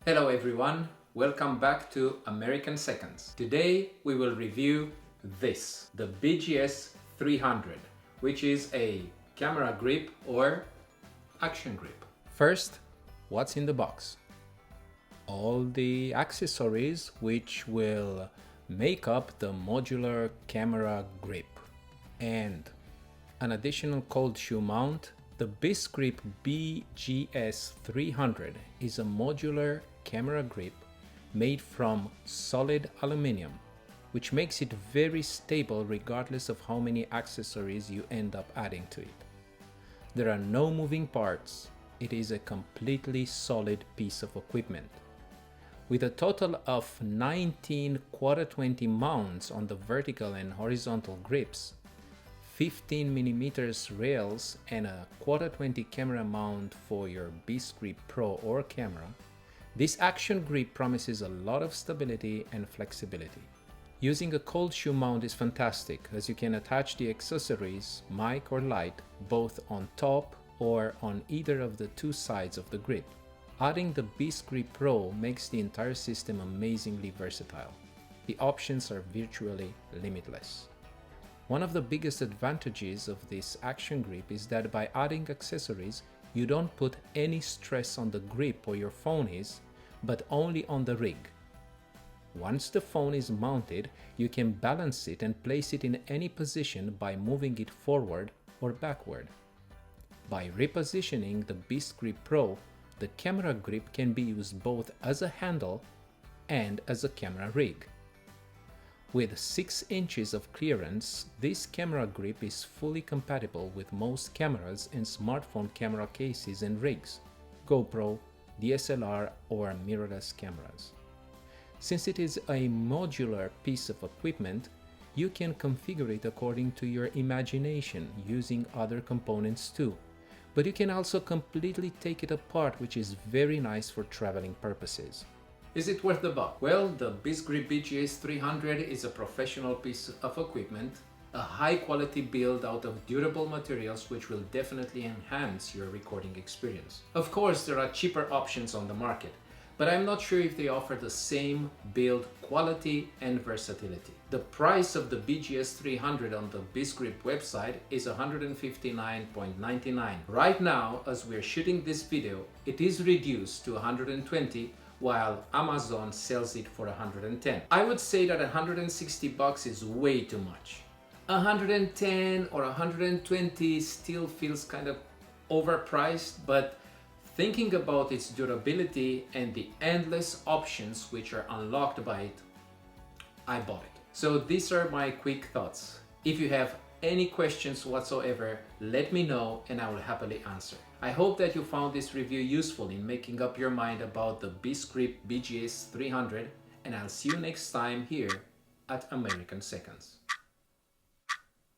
Hello everyone, welcome back to American Seconds. Today we will review this, the BGS-300, which is a camera grip or action grip. First, what's in the box? All the accessories which will make up the modular camera grip and an additional cold shoe mount. The Beastgrip BGS-300 is a modular camera grip made from solid aluminum, which makes it very stable regardless of how many accessories you end up adding to it. There are no moving parts. It is a completely solid piece of equipment. With a total of 19 1/4-20 mounts on the vertical and horizontal grips, 15mm rails and a 1/4-20 camera mount for your Beastgrip Pro or camera, this action grip promises a lot of stability and flexibility. Using a cold shoe mount is fantastic, as you can attach the accessories, mic or light, both on top or on either of the two sides of the grip. Adding the Beastgrip Pro makes the entire system amazingly versatile. The options are virtually limitless. One of the biggest advantages of this action grip is that by adding accessories, you don't put any stress on the grip or your phone is, but only on the rig. Once the phone is mounted, you can balance it and place it in any position by moving it forward or backward. By repositioning the Beastgrip Pro, the camera grip can be used both as a handle and as a camera rig. With 6 inches of clearance, this camera grip is fully compatible with most cameras and smartphone camera cases and rigs, GoPro, DSLR or mirrorless cameras. Since it is a modular piece of equipment, you can configure it according to your imagination using other components too. But you can also completely take it apart, which is very nice for traveling purposes. Is it worth the buck? Well, the Beastgrip BGS-300 is a professional piece of equipment, a high quality build out of durable materials which will definitely enhance your recording experience. Of course, there are cheaper options on the market, but I'm not sure if they offer the same build quality and versatility. The price of the BGS-300 on the Beastgrip website is $159.99. Right now, as we're shooting this video, it is reduced to $120, while Amazon sells it for $110. I would say that $160 is way too much. $110 or $120 still feels kind of overpriced, but thinking about its durability and the endless options which are unlocked by it, I bought it. So these are my quick thoughts. If you have any questions whatsoever, let me know and I will happily answer. I hope that you found this review useful in making up your mind about the Beastgrip BGS-300, and I'll see you next time here at American Seconds.